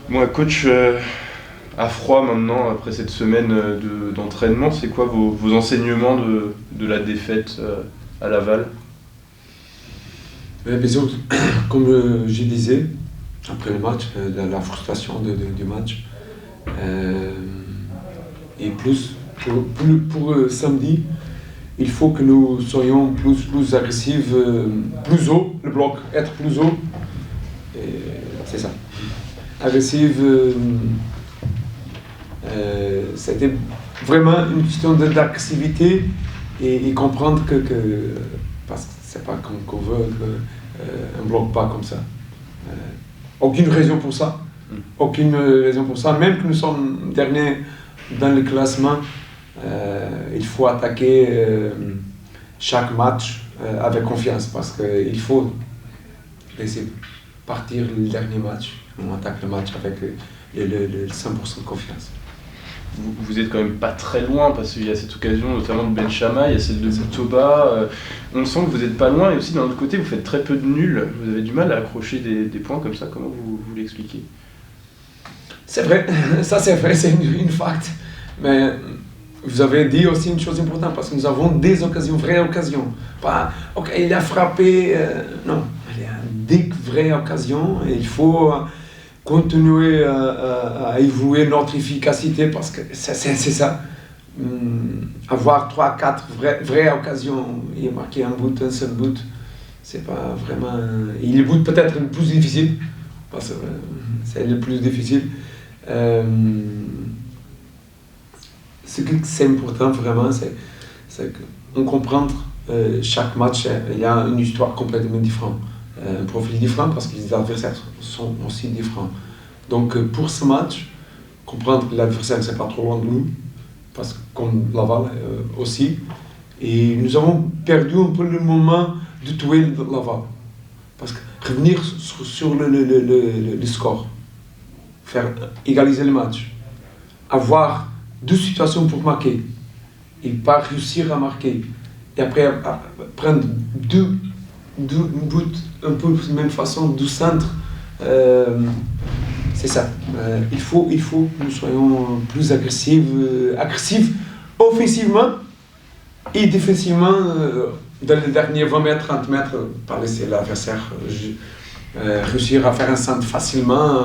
Moi, coach, à froid maintenant, après cette semaine d'entraînement, c'est quoi vos enseignements de la défaite à Laval? Bien sûr, comme je disais, après le match, la frustration du match. Et pour samedi, il faut que nous soyons plus agressifs, plus haut, le bloc, être plus haut. Et c'est ça. Agressif, c'était vraiment une question d'agressivité et comprendre que parce que c'est pas qu'on veut un bloc pas comme ça. Aucune raison pour ça. Aucune raison pour ça. Même que nous sommes derniers dans le classement, il faut attaquer chaque match avec confiance parce qu'il faut laisser partir le dernier match. On attaque le match avec le 100% de confiance. Vous êtes quand même pas très loin parce qu'il y a cette occasion notamment de Benchama, il y a celle de Boutsoba. On sent que vous n'êtes pas loin et aussi d'un autre côté vous faites très peu de nuls. Vous avez du mal à accrocher des points comme ça. Comment vous l'expliquez? C'est vrai, ça c'est vrai, c'est une fact. Mais vous avez dit aussi une chose importante parce que nous avons des occasions, vraies occasions. Pas, ok, il a frappé, non, il y a des vraies occasions et il faut continuer à évoluer notre efficacité parce que c'est ça. Avoir 3-4 vraies occasions et marquer un seul but, c'est pas vraiment. Et le but peut-être le plus difficile, parce que c'est le plus difficile. Ce qui est important vraiment, c'est qu'on comprend chaque match, il y a une histoire complètement différente. Un profil différent parce que les adversaires sont aussi différents. Donc pour ce match, comprendre que l'adversaire c'est pas trop loin de nous, parce que comme Laval aussi, et nous avons perdu un peu le moment de tuer Laval. Parce que revenir sur le score, faire égaliser le match, avoir deux situations pour marquer, et pas réussir à marquer, et après prendre deux buts un peu de la même façon du centre, c'est ça. Il faut que nous soyons plus agressifs offensivement et défensivement dans les derniers 20 mètres, 30 mètres, pas laisser l'adversaire réussir à faire un centre facilement,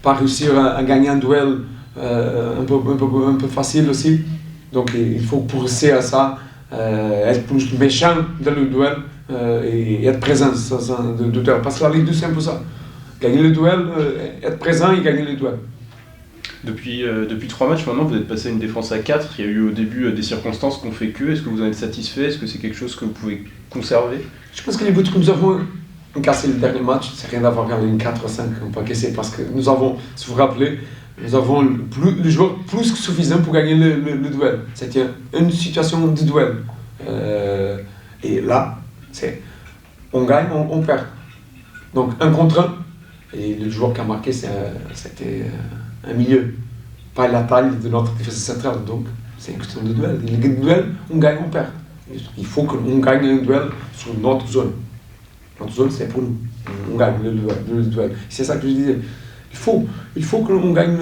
pas réussir à gagner un duel un peu facile aussi. Donc il faut pousser à ça, être plus méchant dans le duel et être présent dans le duel. Parce que la Ligue 2 c'est un peu ça. Gagner le duel, être présent et gagner le duel. Depuis 3 matchs maintenant, vous êtes passé à une défense à 4. Il y a eu au début des circonstances qu'on fait que. Est-ce que vous en êtes satisfait? Est-ce que c'est quelque chose que vous pouvez conserver? Je pense que les buts que nous avons cassé le dernier match, c'est rien d'avoir gagné une 4 ou 5 qu'on pas cassé parce que nous avons, si vous vous rappelez, nous avons le joueur plus que suffisant pour gagner le duel. C'était une situation de duel. Et là, c'est on gagne, on perd. Donc un contre un. Et le joueur qui a marqué, c'était un milieu, pas la taille de notre défense centrale. Donc c'est une question de duel. Le duel, on gagne, on perd. Il faut qu'on gagne un duel sur notre zone. Notre zone, c'est pour nous. On gagne le duel. C'est ça que je disais. Il faut qu'on gagne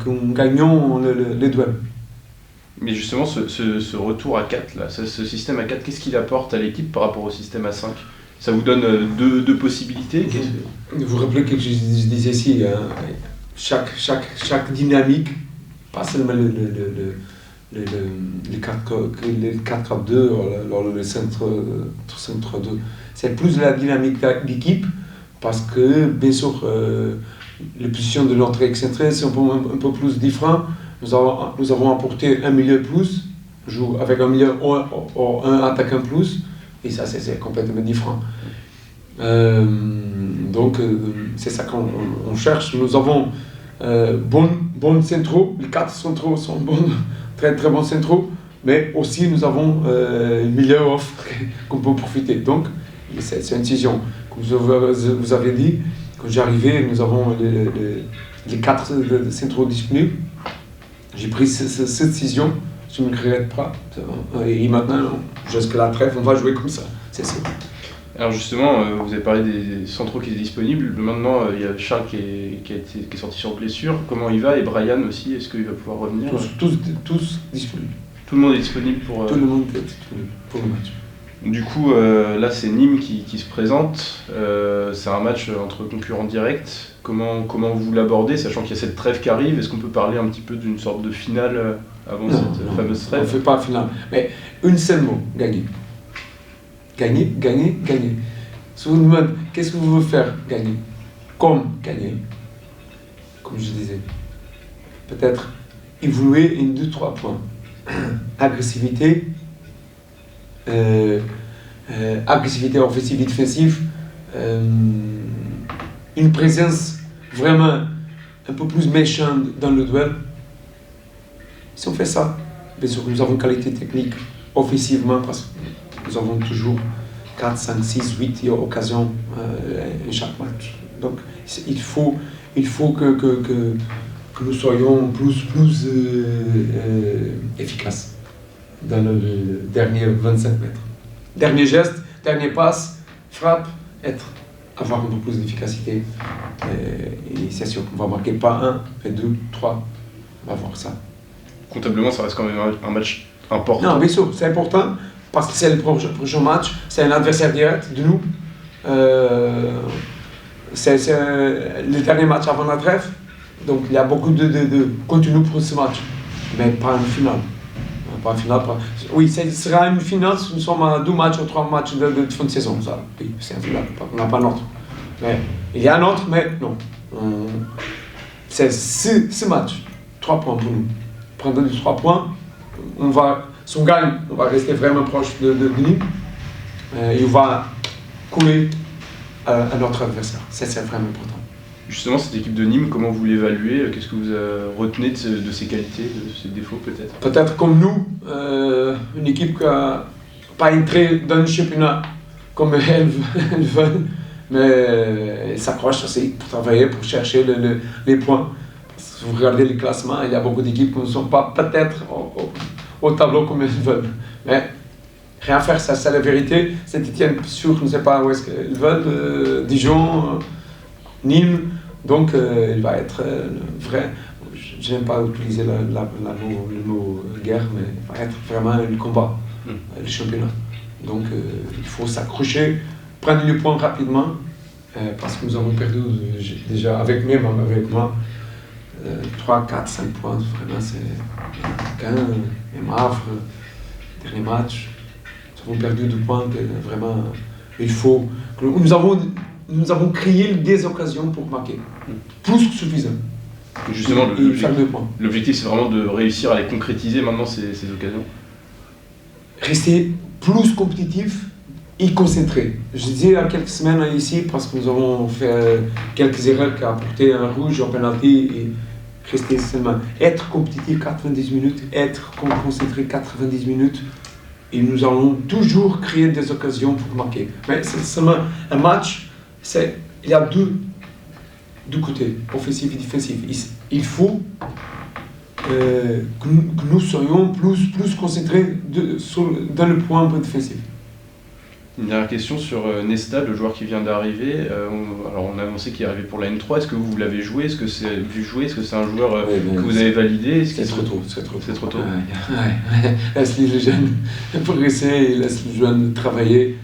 qu'on gagnons le duel. Mais justement, ce retour à 4, là, ce système à 4, qu'est-ce qu'il apporte à l'équipe par rapport au système à 5? Ça vous donne deux possibilités? Vous vous rappelez que je disais ici, chaque dynamique, pas seulement le 4-4-2, le centre-2, c'est plus la dynamique de l'équipe, parce que, bien sûr, les positions de notre excentré sont un peu plus différentes. Nous avons apporté un milieu plus, avec un milieu un attaquant plus, et ça c'est complètement différent. Donc c'est ça qu'on cherche. Nous avons bons centraux, les 4 centraux sont bons, très très bons centraux, mais aussi nous avons un milieu off qu'on peut profiter. Donc c'est une décision. Comme vous avez dit, quand j'arrivais, nous avons les 4 centraux disponibles. J'ai pris cette décision, je ne me regrette pas. Et maintenant, jusqu'à la trêve, on va jouer comme ça, c'est sûr. Alors justement, vous avez parlé des centraux qui étaient disponibles. Maintenant, il y a Charles qui est sorti sur blessure. Comment il va? Et Brian aussi, est-ce qu'il va pouvoir revenir? Tous disponibles. Tout le monde est disponible pour... Tout le monde est disponible pour le match. Du coup, là, c'est Nîmes qui se présente. C'est un match entre concurrents directs. Comment vous l'abordez, sachant qu'il y a cette trêve qui arrive? Est-ce qu'on peut parler un petit peu d'une sorte de finale avant cette fameuse trêve? On ne fait pas finale. Mais un seul mot, gagner. Gagner, gagner, gagner. Si vous me demandez, qu'est-ce que vous voulez faire? Gagner. Comme gagner. Comme je disais. Peut-être évoluer en 2-3 points. Agressivité. Agressivité offensive et défensive. Une présence vraiment un peu plus méchante dans le duel. Si on fait ça, bien sûr que nous avons une qualité technique offensivement parce que nous avons toujours 4, 5, 6, 8 occasions en chaque match. Donc il faut que nous soyons plus efficaces dans le dernier 25 mètres. Dernier geste, dernier passe, frappe, avoir un peu plus d'efficacité. Et c'est sûr qu'on va marquer pas 1, mais 2, 3. On va voir ça. Comptablement, ça reste quand même un match important. Non, bien sûr, c'est important parce que c'est le prochain match, c'est un adversaire direct de nous. C'est le dernier match avant la trêve, donc il y a beaucoup de contenu pour ce match, mais pas une finale. Pas une finale. Oui, ce sera une finale si nous sommes à 2 matchs ou 3 matchs de fin de saison. Ça. Oui, c'est une finale, on n'a pas un autre. Mais, il y a un autre, mais non. C'est ce match, 3 points pour nous. Prendre les 3 points, si on gagne, on va rester vraiment proche de Nîmes. Et on va couler à notre adversaire. C'est vraiment important. Justement, cette équipe de Nîmes, comment vous l'évaluez? Qu'est-ce que vous retenez de ses qualités, de ses défauts peut-être? Peut-être comme nous, une équipe qui n'a pas entré dans le championnat comme elles veulent, mais elles s'accrochent aussi pour travailler, pour chercher les points. Si vous regardez les classements, il y a beaucoup d'équipes qui ne sont pas peut-être au tableau comme elles veulent. Mais rien faire, ça c'est la vérité. Saint-Étienne, sûr, je ne sais pas où est-ce qu'ils veulent. Dijon, Nîmes, donc il va être vrai. Je n'aime pas utiliser le mot guerre, mais il va être vraiment le combat, le championnat. Donc il faut s'accrocher, prendre les points rapidement, parce que nous avons perdu déjà avec moi 3, 4, 5 points. Vraiment, c'est Caen et Mavre, dernier match. Nous avons perdu 2 points, vraiment. Il faut. Nous avons créé des occasions pour marquer, plus que suffisant. Justement, et l'objectif, c'est vraiment de réussir à les concrétiser maintenant, ces occasions. Rester plus compétitif et concentré. Je disais il y a quelques semaines ici, parce que nous avons fait quelques erreurs qui ont apporté un rouge en penalty, et rester seulement. Être compétitif 90 minutes, être concentré 90 minutes, et nous allons toujours créer des occasions pour marquer. Mais c'est seulement un match, il y a deux côtés, offensif et défensif. Il faut que nous soyons plus concentrés dans le point un peu défensif. Une dernière question sur Nesta, le joueur qui vient d'arriver. Alors on a annoncé qu'il est arrivé pour la N3. Est-ce que vous l'avez joué? Est-ce que c'est vu jouer? Est-ce que c'est un joueur que vous avez validé? C'est trop tôt. C'est trop tôt. Laisse les jeunes progresser, laisse les jeunes travailler.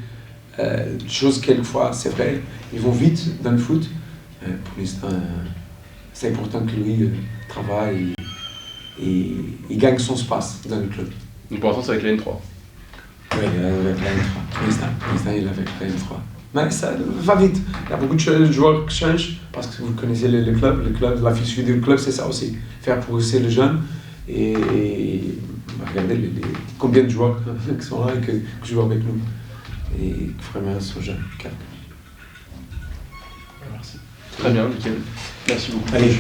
Chose quelquefois, c'est vrai, ils vont vite dans le foot. Pour l'instant, c'est important que lui travaille et gagne son espace dans le club. Donc pour l'instant, c'est avec la N3. Oui, avec la N3. Pour l'instant, il est avec la N3. Mais ça va vite. Il y a beaucoup de joueurs qui changent parce que vous connaissez le club. La philosophie du club, c'est ça aussi. Faire progresser les jeunes et regarder combien de joueurs qui sont là et qui jouent avec nous. Et vraiment, sont jeunes. Merci. Très bien, nickel. Merci beaucoup. Allez.